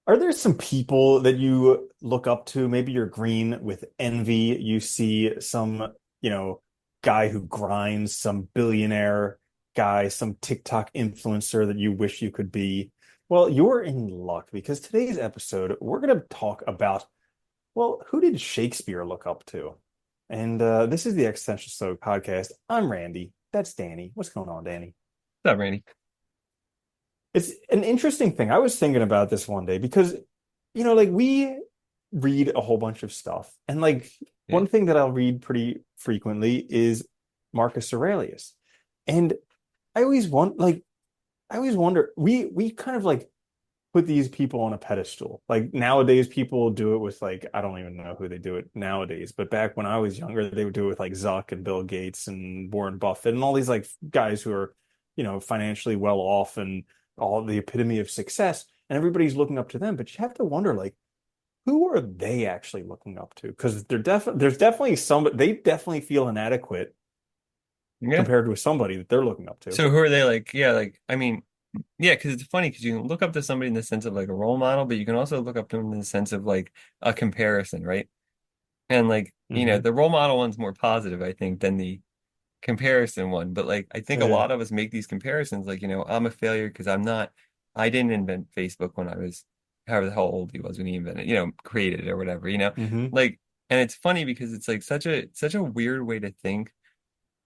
Are there some people that you look up to? Maybe you're green with envy. You see some, you know, guy who grinds, some billionaire guy, some TikTok influencer that you wish you could be. Well, you're in luck because today's episode, we're going to talk about, well, who did Shakespeare look up to? And this is the Existential Stoic podcast. I'm Randy. That's Danny. What's going on, Danny? What's up, Randy? It's an interesting thing. I was thinking about this one day because, like we read a whole bunch of stuff. And like Yeah. one thing that I'll read pretty frequently is Marcus Aurelius. And I always wonder, we kind of like put these people on a pedestal. Like nowadays people do it with like I don't even know who they do it nowadays, but back when I was younger, they would do it with like Zuck and Bill Gates and Warren Buffett and all these like guys who are, financially well off and all the epitome of success, and everybody's looking up to them. But you have to wonder, like, who are they actually looking up to? Because there's definitely some they definitely feel inadequate Yeah. compared with somebody that they're looking up to. So who are they like? Yeah, like I mean, yeah, because it's funny because you can look up to somebody in the sense of like a role model, but you can also look up to them in the sense of like a comparison, right? And like, Hmm. the role model one's more positive, I think, than the comparison one. But like I think a Yeah. lot of us make these comparisons, like, I'm a failure because I didn't invent Facebook when I was however the hell old he was when he invented, created it or whatever. Hmm. Like, and it's funny because it's like such a weird way to think.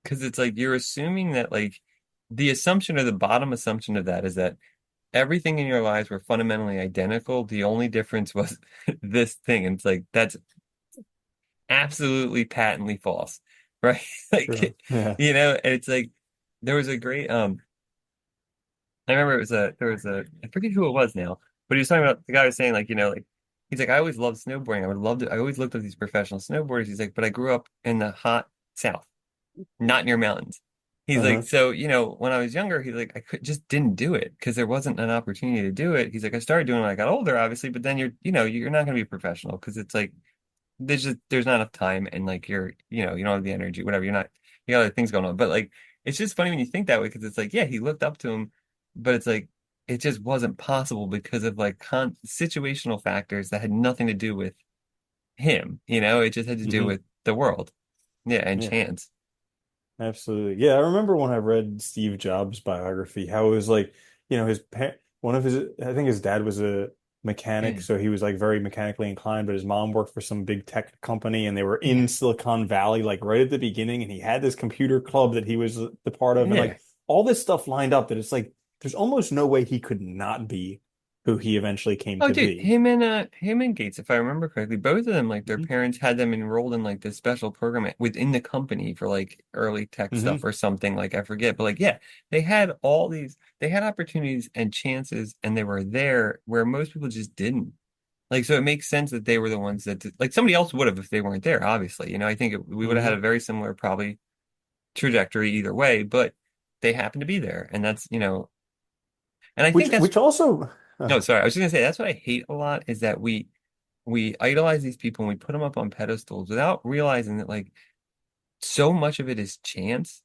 Because it's like you're assuming that like the assumption or the bottom assumption of that is that everything in your lives were fundamentally identical. The only difference was this thing. And it's like that's absolutely patently false, right? True. Like, Yeah. and it's like there was a great I remember there was a I forget who it was now, but he was talking about the guy was saying like, like he's like, I always loved snowboarding. I always looked at these professional snowboarders. He's like, but I grew up in the hot South, not near mountains. He's like, Uh-huh. so, when I was younger, he's like, just didn't do it because there wasn't an opportunity to do it. He's like, I started doing it when I got older, obviously, but then you're not going to be a professional because it's like, there's not enough time and like you don't have the energy, whatever. You got other things going on. But like, it's just funny when you think that way because it's like, yeah, he looked up to him, but it's like, it just wasn't possible because of like situational factors that had nothing to do with him, it just had to do Hmm. with the world. Yeah, and Yeah. chance. Absolutely. Yeah, I remember when I read Steve Jobs' biography, how it was like, one of his, I think his dad was a mechanic, Yeah. so he was like very mechanically inclined, but his mom worked for some big tech company and they were in Yeah. Silicon Valley, like right at the beginning, and he had this computer club that he was the part of, and Yeah. like all this stuff lined up that it's like there's almost no way he could not be who he eventually came Oh, to dude, be. him and Gates, if I remember correctly, both of them, like their Hmm. parents had them enrolled in like this special program within the company for like early tech stuff Hmm. or something, like I forget. But like, yeah, they had opportunities and chances and they were there where most people just didn't. Like, so it makes sense that they were the ones that like somebody else would have if they weren't there, obviously. I think we would have had Hmm. a very similar probably trajectory either way, but they happened to be there. And and I think that's Which also, no, sorry. I was just gonna say that's what I hate a lot is that we idolize these people and we put them up on pedestals without realizing that like so much of it is chance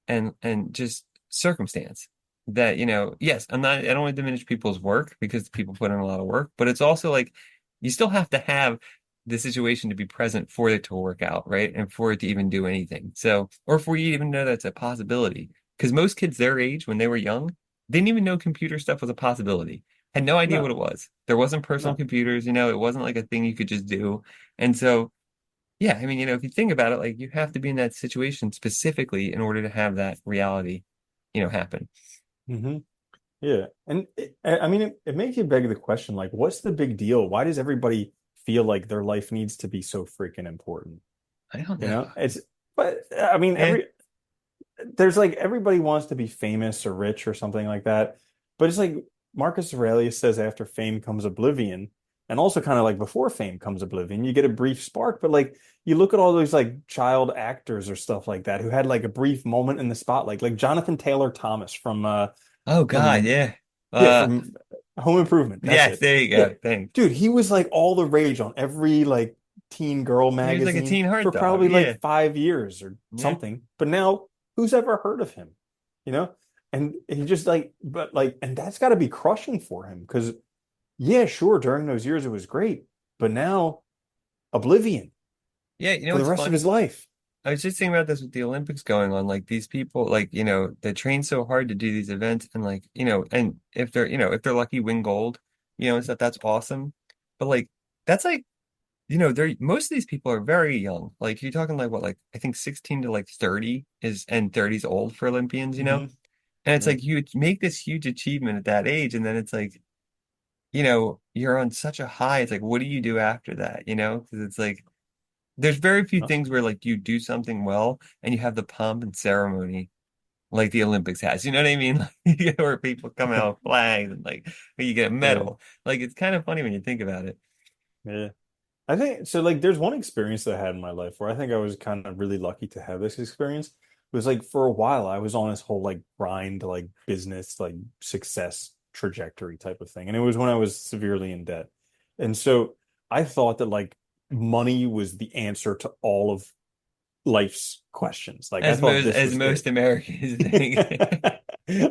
and just circumstance. That, yes, I don't want to diminish people's work because people put in a lot of work, but it's also like you still have to have the situation to be present for it to work out, right? And for it to even do anything. So, or for you to even know that's a possibility. Because most kids their age, when they were young, didn't even know computer stuff was a possibility. Had no idea what no, it was. There wasn't personal no. computers, it wasn't like a thing you could just do. And so, yeah, I mean, if you think about it, like you have to be in that situation specifically in order to have that reality, happen. Hmm. Yeah. And I mean, it makes you beg the question, like, what's the big deal? Why does everybody feel like their life needs to be so freaking important? I don't You know. know, but I mean, Eh, there's like everybody wants to be famous or rich or something like that. But it's like Marcus Aurelius says after fame comes oblivion. And also kind of like before fame comes oblivion, you get a brief spark. But like you look at all those like child actors or stuff like that who had like a brief moment in the spotlight, like Jonathan Taylor Thomas oh God, from yeah. yeah, Uh, from Home Improvement. That's yes, it. there you Yeah. go. Thanks. Dude, he was like all the rage on every like teen girl He was like a magazine teen heart for dog. probably Yeah. like 5 years or Yeah. something. But now who's ever heard of him? You know? And he just like, but like, and that's got to be crushing for him because yeah, sure, during those years it was great, but now oblivion Yeah, you know for the what's rest of his funny? life. I was just thinking about this with the Olympics going on. Like these people, like, they train so hard to do these events and like, and if they're, if they're lucky, win gold, and stuff, that's awesome. But like, that's like, they're most of these people are very young. Like you're talking like what, like I think 16 to like 30 and 30 is old for Olympians. Hmm. And it's Yeah. like you make this huge achievement at that age, and then it's like, you're on such a high. It's like, what do you do after that? Because it's like there's very few No, things where like you do something well and you have the pomp and ceremony like the Olympics has. You know what I mean? Like, where people come out with flags and like you get a yeah, medal. Like it's kind of funny when you think about it. yeah. I think so. Like, there's one experience that I had in my life where I think I was kind of really lucky to have this experience. It was like for a while I was on this whole like grind, like business, like success trajectory type of thing. And it was when I was severely in debt. And so I thought that like money was the answer to all of life's questions. Like I As thought most this as was it. most Americans think.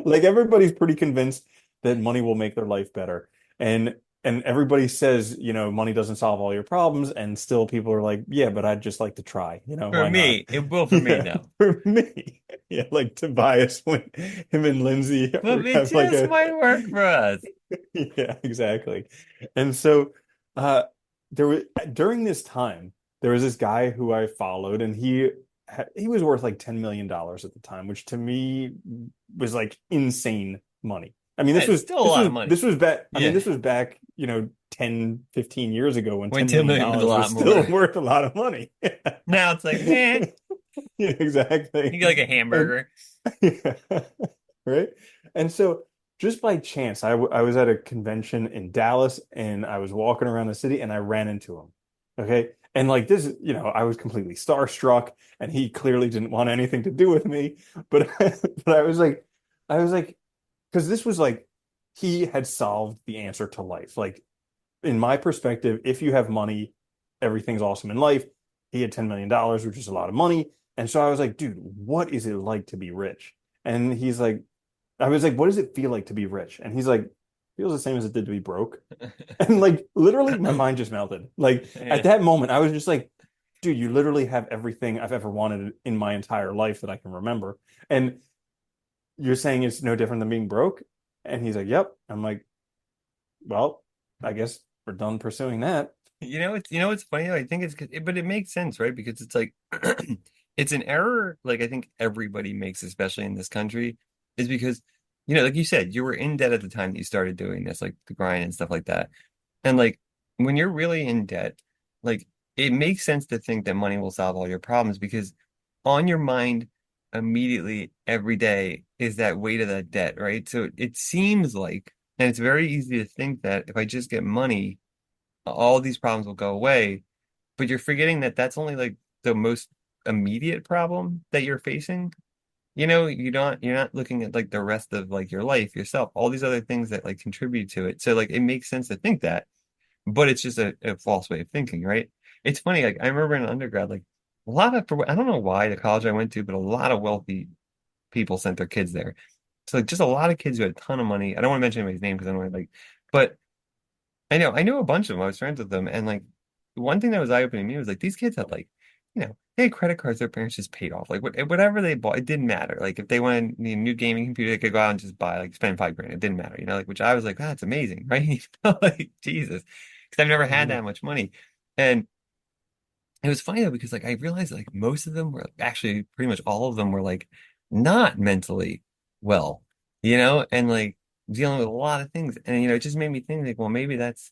Like everybody's pretty convinced that money will make their life better. And everybody says, money doesn't solve all your problems, and still people are like, yeah, but I'd just like to try, For why not? me, it will for me Yeah, though. for me. Yeah, like Tobias when him and Lindsay But it have like just a might work for us. yeah, exactly. And so uh there was during this time, there was this guy who I followed, and he was worth like $10 million at the time, which to me was like insane money. I mean, this It's was still a this lot was of money. this was back I mean, Yeah. this was back, 10, 15 years ago when When $10 10 million million was a dollars was lot still more. worth a lot of money. Now it's like, eh, Yeah, exactly. you get like a And hamburger. yeah. Right. And so just by chance, I was at a convention in Dallas, and I was walking around the city and I ran into him. Okay. And like this, I was completely starstruck, and he clearly didn't want anything to do with me. But but I was like, because this was like he had solved the answer to life. Like in my perspective, if you have money, everything's awesome in life. He had $10 million, which is a lot of money. And so I was like, dude, what is it like to be rich? And he's like, I was like, what does it feel like to be rich? And he's like, feels the same as it did to be broke. And like literally my mind just melted. Like at Yeah. that moment, I was just like, dude, you literally have everything I've ever wanted in my entire life that I can remember. And you're saying it's no different than being broke? And he's like, yep. I'm like, well, I guess we're done pursuing that. It's funny. I think but it makes sense, right? Because it's like it's an error. Like I think everybody makes, especially in this country, is because like you said, you were in debt at the time that you started doing this, like the grind and stuff like that. And like when you're really in debt, like it makes sense to think that money will solve all your problems because on your mind immediately every day is that weight of that debt, right? So it seems like, and it's very easy to think that if I just get money all these problems will go away. But you're forgetting that that's only like the most immediate problem that you're facing. You're not looking at like the rest of like your life, yourself, all these other things that like contribute to it. So like it makes sense to think that, but it's just a false way of thinking, right? It's funny, like I remember in undergrad, like a lot of I don't know why the college I went to, but a lot of wealthy people sent their kids there. So like just a lot of kids who had a ton of money. I don't want to mention anybody's name because I don't want to like, but I knew a bunch of them. I was friends with them. And like one thing that was eye-opening to me was like these kids had like, they had credit cards their parents just paid off. Like whatever they bought, it didn't matter. Like if they wanted a new gaming computer, they could go out and just buy, like spend 5 grand. It didn't matter, like which I was like, that's amazing, right? Like Jesus. Because I've never had Mhm. that much money. And it was funny though, because like I realized like most of them were actually pretty much all of them were like not mentally well, and like dealing with a lot of things. And it just made me think like, well, maybe that's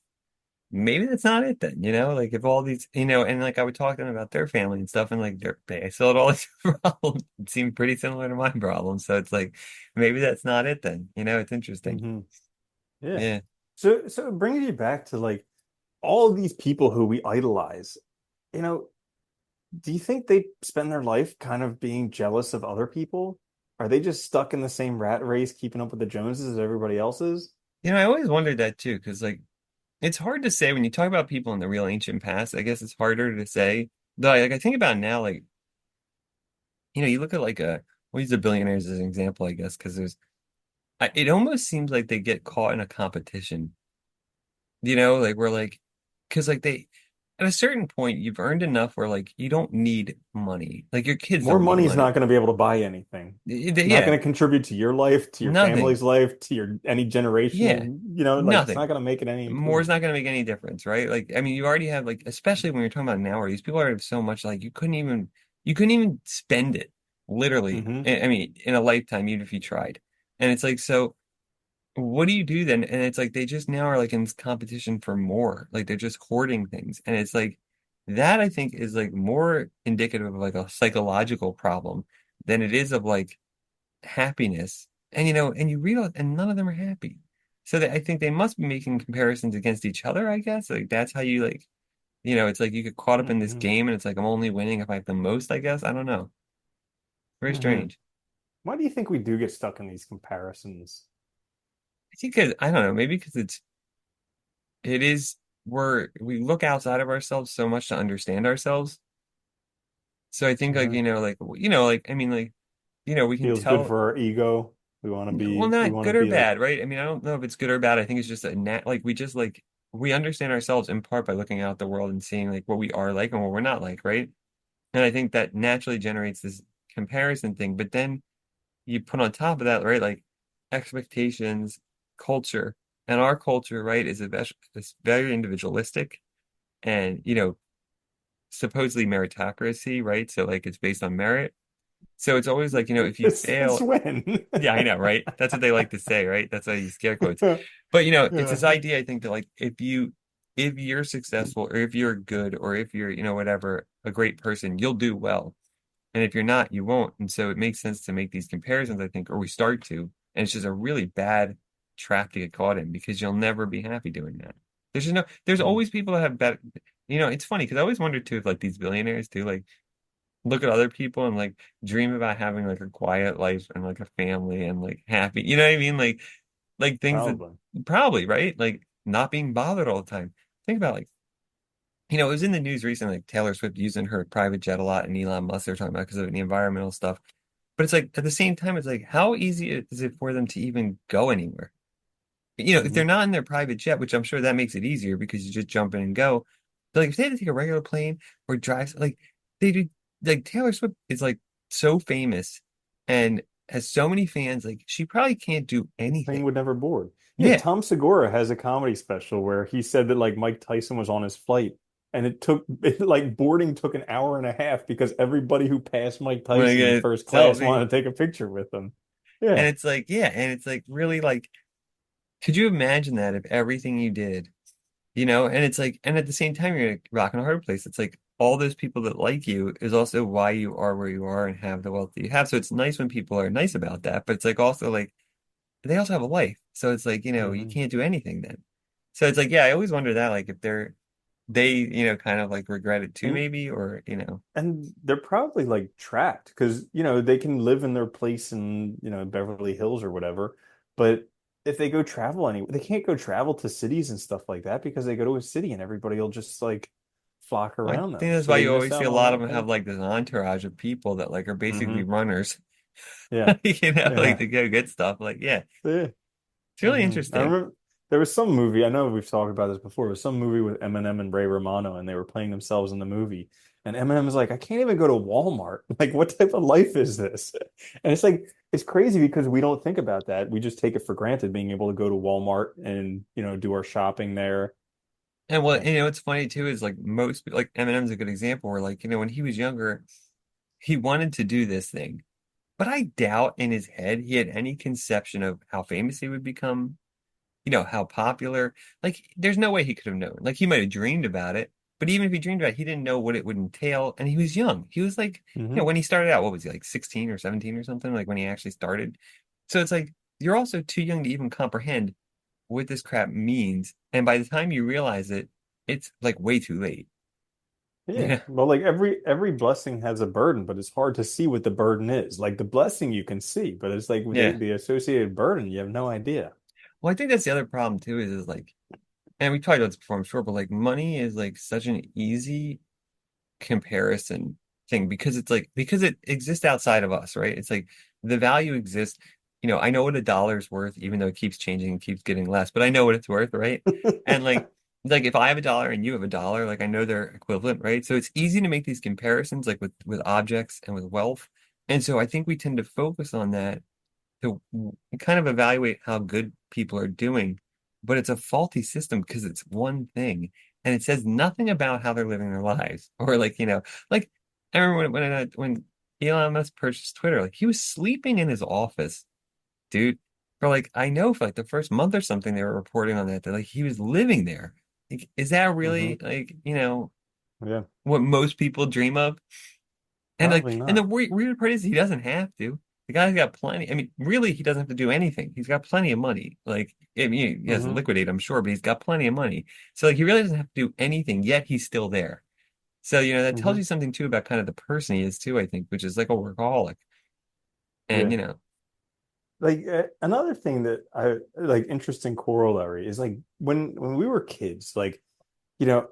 not it then, like if all these, and like I would talk to them about their family and stuff and like they still had all these problems. It seemed pretty similar to my problems. So it's like, maybe that's not it then, it's interesting. Mhm. Yeah. Yeah. So it brings you back to like all of these people who we idolize. You know, do you think they spend their life kind of being jealous of other people? Are they just stuck in the same rat race, keeping up with the Joneses as everybody else is? I always wondered that too, because like it's hard to say when you talk about people in the real ancient past. I guess it's harder to say. Though like I think about it now, like, you look at like we'll use the billionaires as an example, I guess, because it almost seems like they get caught in a competition Like we're like, because like they, at a certain point, you've earned enough where like you don't need money. Like your kids More don't need money is not money. going to be able to buy anything. Not Yeah, going to contribute to your life, to your nothing. family's life, to your any Yeah, generational, like it's not nothing. going to make it any More is improvement. not going to make any difference, right? Like, I mean, you already have like, especially when you're talking about now, where these people are so much like you couldn't even spend it, literally. Hmm. I mean, in a lifetime, even if you tried. And it's like, so what do you do then? And it's like they just now are like in this competition for more. Like they're just hoarding things. And it's like that I think is like more indicative of like a psychological problem than it is of like happiness. And and you realize and none of them are happy. So I think they must be making comparisons against each other, I guess. Like that's how you like, it's like you get caught up in this Hmm. game and it's like I'm only winning if I have the most, I guess. I don't know. Very Hmm. strange. Why do you think we do get stuck in these comparisons? I think 'cause I don't know, maybe because it is we look outside of ourselves so much to understand ourselves. So I think like, Hmm. like I mean like, we can Feels good tell for our ego. well We not want to good or be like, bad, right? I mean, I don't know if it's good or bad. I think it's just a nat like we just like we understand ourselves in part by looking out the world and seeing like what we are like and what we're not like, right? And I think that naturally generates this comparison thing. But then you put on top of that, right, like expectations, culture. And our culture, right, is very individualistic and, supposedly meritocracy, right? So like it's based on merit. So it's always like, if you since fail, when? yeah, I know, right? That's what they like to say, right? That's why you scare quotes. But it's this Yeah. idea, I think, that like if you're successful or if you're good or if you're, whatever, a great person, you'll do well. And if you're not, you won't. And so it makes sense to make these comparisons, I think, or we start to. And it's just a really bad trap to get caught in because you'll never be happy doing that. There's Mhm. always people that have better, it's funny because I always wondered too if like these billionaires do like look at other people and like dream about having like a quiet life and like a family and like happy, you know what I mean? Like things that Probably. probably, right? Like not being bothered all the time. Think about like it was in the news recently, like Taylor Swift using her private jet a lot and Elon Musk they're talking about because of the environmental stuff. But it's like at the same time, it's like how easy is it for them to even go anywhere? If they're Hmm. not in their private jet, which I'm sure that makes it easier because you just jump in and go. But like if they had to take a regular plane or drive, like they do, like Taylor Swift is like so famous and has so many fans, like she probably can't do Thing anything. would never board. Yeah, Yeah, Tom Segura has a comedy special where he said that like Mike Tyson was on his flight and like boarding took an hour and a half because everybody who passed Mike when I Tyson in get first a class selfie, wanted to take a picture with him. and Yeah. it's like, yeah, and it's like really like, could you imagine that if everything you did? And it's like, and at the same time, you're like rocking a hard place. It's like all those people that like you is also why you are where you are and have the wealth that you have. So it's nice when people are nice about that, but it's like also like they also have a life. So it's like, you Hmm. can't do anything then. So it's like, yeah, I always wonder that, like if they, kind of like regret it too, And maybe, or, they're probably like trapped because they can live in their place in Beverly Hills or whatever, but if they go travel anywhere, they can't go travel to cities and stuff like that because they go to a city and everybody will just like flock well, I around think them. that's So why they you miss always see out a on lot of that them have like culture. this entourage of people that like are basically Hmm. runners, Yeah. like Yeah. to go get stuff. Like, yeah, Yeah. it's really Hmm. I interesting. remember there was some movie, I know we've talked about this before, it was some movie with Eminem and Ray Romano, and they were playing themselves in the movie. And Eminem was like, I can't even go to Walmart. Like, what type of life is this? And it's like, it's crazy because we don't think about that. We just take it for granted being able to go to Walmart and, do our shopping there. And what Yeah. what's funny too is like like Eminem's a good example where like when he was younger, he wanted to do this thing, but I doubt in his head he had any conception of how famous he would become, how popular. Like, there's no way he could have known. Like, he might have dreamed about it, but even if he dreamed about it, he didn't know what it would entail. And he was young. He was like, Hmm. when he started out, what was he like 16 or 17 or something? Like when he actually started. So it's like you're also too young to even comprehend what this crap means. And by the time you realize it, it's like way too late. Yeah. Yeah. Well, like every blessing has a burden, but it's hard to see what the burden is. Like the blessing you can see, but it's like with Yeah. the associated burden, you have no idea. Well, I think that's the other problem too, is like, and we talked about this before, I'm sure, but like money is like such an easy comparison thing because it exists outside of us, right? It's like the value exists. I know what a dollar's worth, even though it keeps changing and keeps getting less, but I know what it's worth, right? And like like if I have a dollar and you have a dollar, like I know they're equivalent, right? So it's easy to make these comparisons like with objects and with wealth. And so I think we tend to focus on that to kind of evaluate how good people are doing, but it's a faulty system because it's one thing and it says nothing about how they're living their lives. Or like, like I remember when Elon Musk purchased Twitter, like he was sleeping in his office, dude. For like I know for like the first month or something they were reporting on that like he was living there. Like, is that Hmm. really like, Yeah, what most people dream of? And like, probably and the not. weird part is he doesn't have to. The guy's got plenty. I mean, really, he doesn't have to do anything. He's got plenty of money. Like, I mean, he has to Hmm. liquidate, I'm sure, but he's got plenty of money. So like, he really doesn't have to do anything. Yet he's still there. So that tells Hmm. you something too about kind of the person he is too. I think, which is like a workaholic. And Yeah. Like another thing that I like interesting corollary is like when we were kids, like, you know,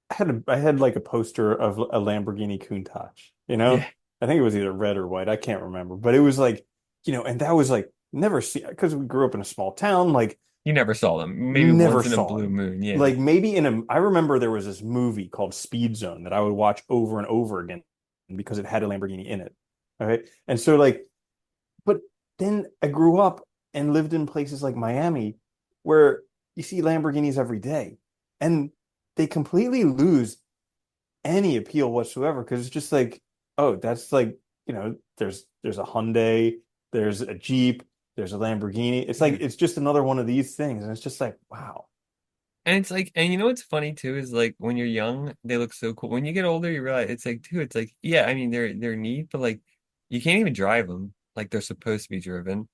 I had like a poster of a Lamborghini Countach, you know? yeah, I think it was either red or white, I can't remember, but it was like, and that was like never see because we grew up in a small town, like you never saw them. Maybe never once in a saw blue him. moon. Yeah. Like maybe I remember there was this movie called Speed Zone that I would watch over and over again because it had a Lamborghini in it. Okay. And so like, but then I grew up and lived in places like Miami where you see Lamborghinis every day and they completely lose any appeal whatsoever because it's just like, oh, that's like, there's a Hyundai, there's a Jeep, there's a Lamborghini. It's like Yeah. it's just another one of these things. And it's just like, wow. And it's like, and you know what's funny too is like when you're young, they look so cool. When you get older, you realize it's like, dude, it's like, yeah, I mean they're neat, but like you can't even drive them like they're supposed to be driven.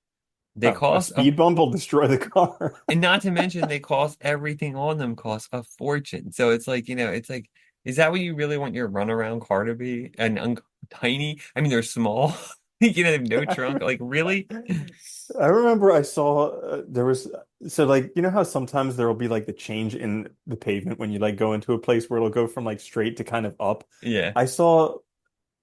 They Oh, a cost a, speed bump will destroy the car. and not to mention they cost everything on them costs a fortune. So it's like, it's like, is that what you really want your runaround car to be? And tiny? I mean, they're small. They have no trunk. Like, really? I remember I saw there was so like how sometimes there will be like the change in the pavement when you like go into a place where it'll go from like straight to kind of up. Yeah. I saw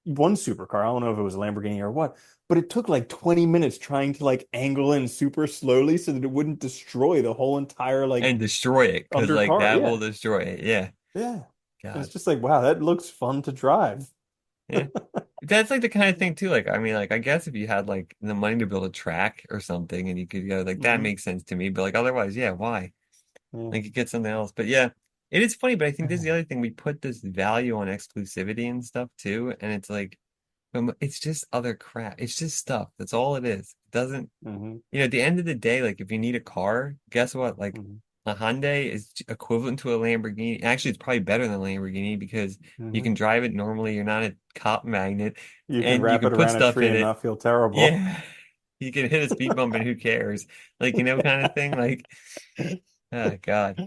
one supercar. I don't know if it was a Lamborghini or what, but it took like 20 minutes trying to like angle in super slowly so that it wouldn't destroy the whole entire like And destroy it because like undercar. that will Yeah. destroy it. Yeah. Yeah. And it's God. just like, wow, that looks fun to drive. Yeah. That's like the kind of thing too. Like, I mean, like, I guess if you had like the money to build a track or something and you could go like that Hmm. makes sense to me. But like otherwise, yeah, why? Yeah. Like you get something else. But yeah, it is funny, but I think this is the other thing. We put this value on exclusivity and stuff too. And it's like, it's just other crap. It's just stuff. That's all it is. It doesn't, Hmm. at the end of the day, like if you need a car, guess what? Like Hmm. a Hyundai is equivalent to a Lamborghini. Actually, it's probably better than a Lamborghini because you Hmm. can drive it normally. You're not a cop magnet You can and you wrap can it put around a stuff tree in and it. not feel terrible. Yeah. You can hit a speed bump and who cares? Like, kind of thing. Like, oh God.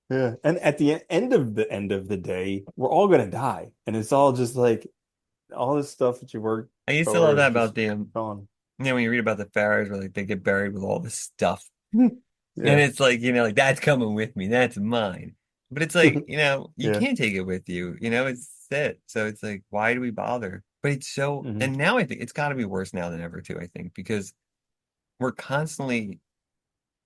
Yeah. And at the end of the day, we're all gonna die. And it's all just like all this stuff that you work I used to for love is that just about the, gone. when you read about the pharaohs where like they get buried with all this stuff. And Yeah. it's like, like that's coming with me. That's mine. But it's like, you Yeah. can't take it with you. It's it. So it's like, why do we bother? But it's so, Hmm. and now I think it's got to be worse now than ever too, I think, because we're constantly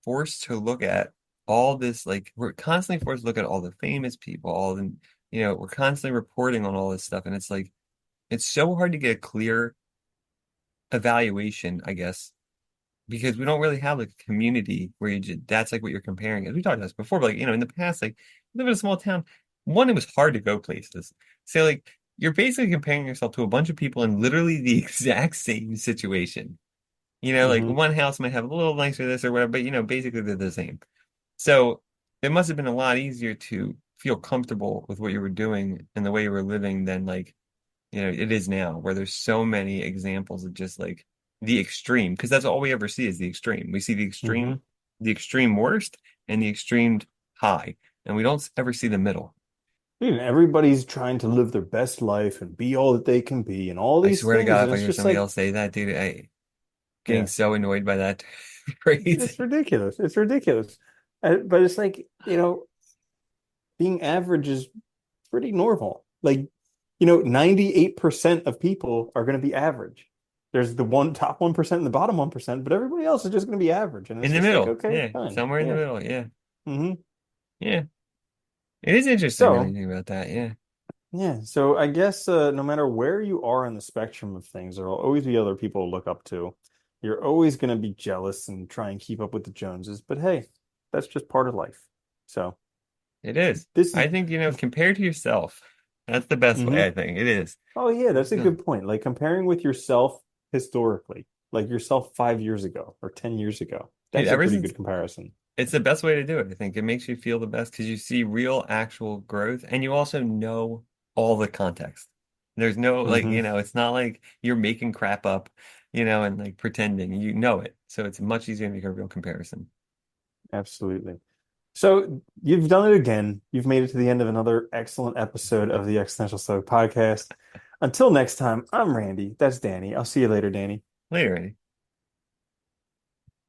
forced to look at all this, like we're constantly forced to look at all the famous people, all the, we're constantly reporting on all this stuff. And it's like, it's so hard to get a clear evaluation, I guess, because we don't really have like a community where that's like what you're comparing. As we talked about this before, but like, in the past, like you live in a small town, one, it was hard to go places. So like you're basically comparing yourself to a bunch of people in literally the exact same situation. Like Hmm. one house might have a little nicer this or whatever, but basically they're the same. So it must have been a lot easier to feel comfortable with what you were doing and the way you were living than like it is now, where there's so many examples of just like the extreme, because that's all we ever see is the extreme. We see Hmm. the extreme worst and the extreme high, and we don't ever see the middle. Dude, everybody's trying to live their best life and be all that they can be and all I these swear to things. God, And if I it's hear just somebody like, else say that, dude, I getting yeah, so annoyed by that. it's Crazy. ridiculous. It's ridiculous. But it's like, being average is pretty normal. Like, 98% of people are going to be average. There's the top 1% and the bottom 1%, but everybody else is just going to be average. And In it's the just like, middle. okay, Yeah, fine. somewhere in the Yeah. middle. Yeah. Hmm. Yeah. It is interesting when you So, think about that. Yeah, yeah, so I guess no matter where you are on the spectrum of things, there will always be other people to look up to. You're always going to be jealous and try and keep up with the Joneses, but hey, that's just part of life. So, it is. this is I think, compare to yourself. That's the best way, hmm I think. It is. Oh yeah, that's There's a no, good point. Like comparing with yourself historically, like yourself 5 years ago or 10 years ago. dude, That's a ever pretty since good comparison. it's the best way to do it. I think it makes you feel the best because you see real, actual growth, and you also know all the context. There's no like, Hmm it's not like you're making crap up, and like pretending. You know it, so it's much easier to make a real comparison. Absolutely. So you've done it again. You've made it to the end of another excellent episode of the Existential Stoic podcast. Until next time, I'm Randy. That's Danny. I'll see you later, Danny. Later, Eddie.